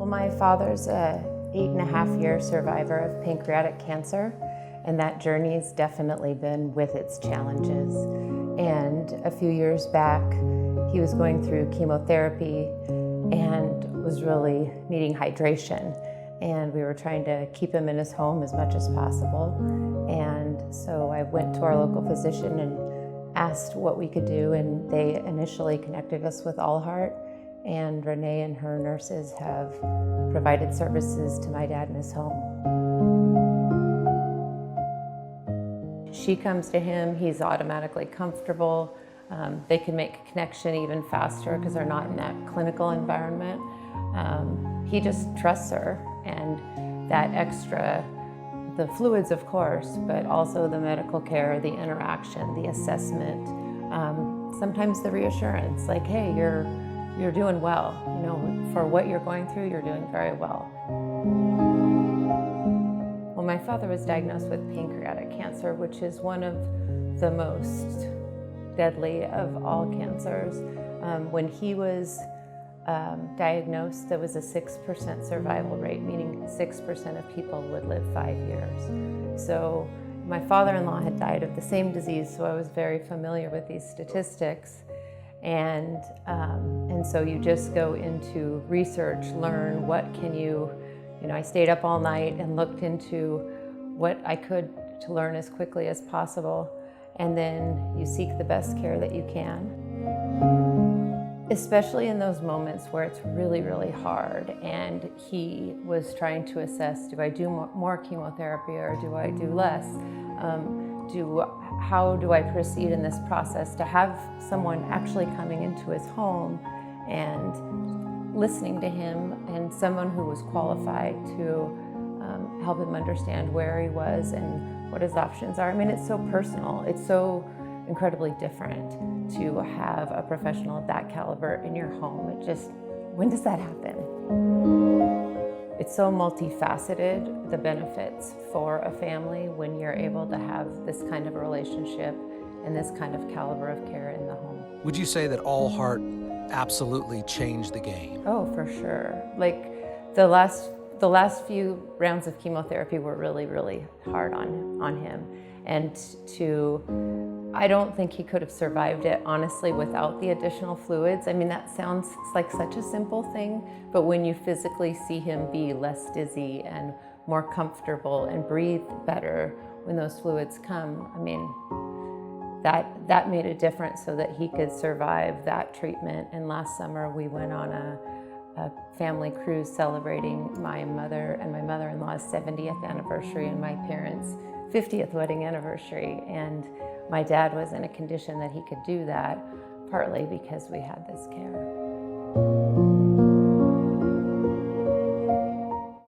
Well, my father's a 8.5-year survivor of pancreatic cancer, and that journey's definitely been with its challenges. And a few years back, he was going through chemotherapy and was really needing hydration. And we were trying to keep him in his home as much as possible. And so I went to our local physician and asked what we could do, and they initially connected us with All Heart. And Renee and her nurses have provided services to my dad in his home. She comes to him, he's automatically comfortable. They can make a connection even faster because they're not in that clinical environment. He just trusts her, and that extra, the fluids of course, but also the medical care, the interaction, the assessment, sometimes the reassurance, like, hey, you're doing well. You know, for what you're going through, you're doing very well. Well, my father was diagnosed with pancreatic cancer, which is one of the most deadly of all cancers. When he was diagnosed, there was a 6% survival rate, meaning 6% of people would live 5 years. So my father-in-law had died of the same disease, so I was very familiar with these statistics. And so you just go into research, learn what can you know, I stayed up all night and looked into what I could to learn as quickly as possible. And then you seek the best care that you can. Especially in those moments where it's really, really hard. And he was trying to assess, do I do more chemotherapy or do I do less? How do I proceed in this process? To have someone actually coming into his home and listening to him, and someone who was qualified to help him understand where he was and what his options are. I mean, it's so personal. It's so incredibly different to have a professional of that caliber in your home. It just, when does that happen? It's so multifaceted, the benefits for a family when you're able to have this kind of a relationship and this kind of caliber of care in the home. Would you say that All Heart absolutely changed the game? Oh, for sure. Like the last few rounds of chemotherapy were really, really hard on him. And I don't think he could have survived it, honestly, without the additional fluids. I mean, that sounds like such a simple thing, but when you physically see him be less dizzy and more comfortable and breathe better when those fluids come, I mean, that made a difference so that he could survive that treatment. And last summer we went on a family cruise celebrating my mother and my mother-in-law's 70th anniversary and my parents' 50th wedding anniversary. And my dad was in a condition that he could do that, partly because we had this care.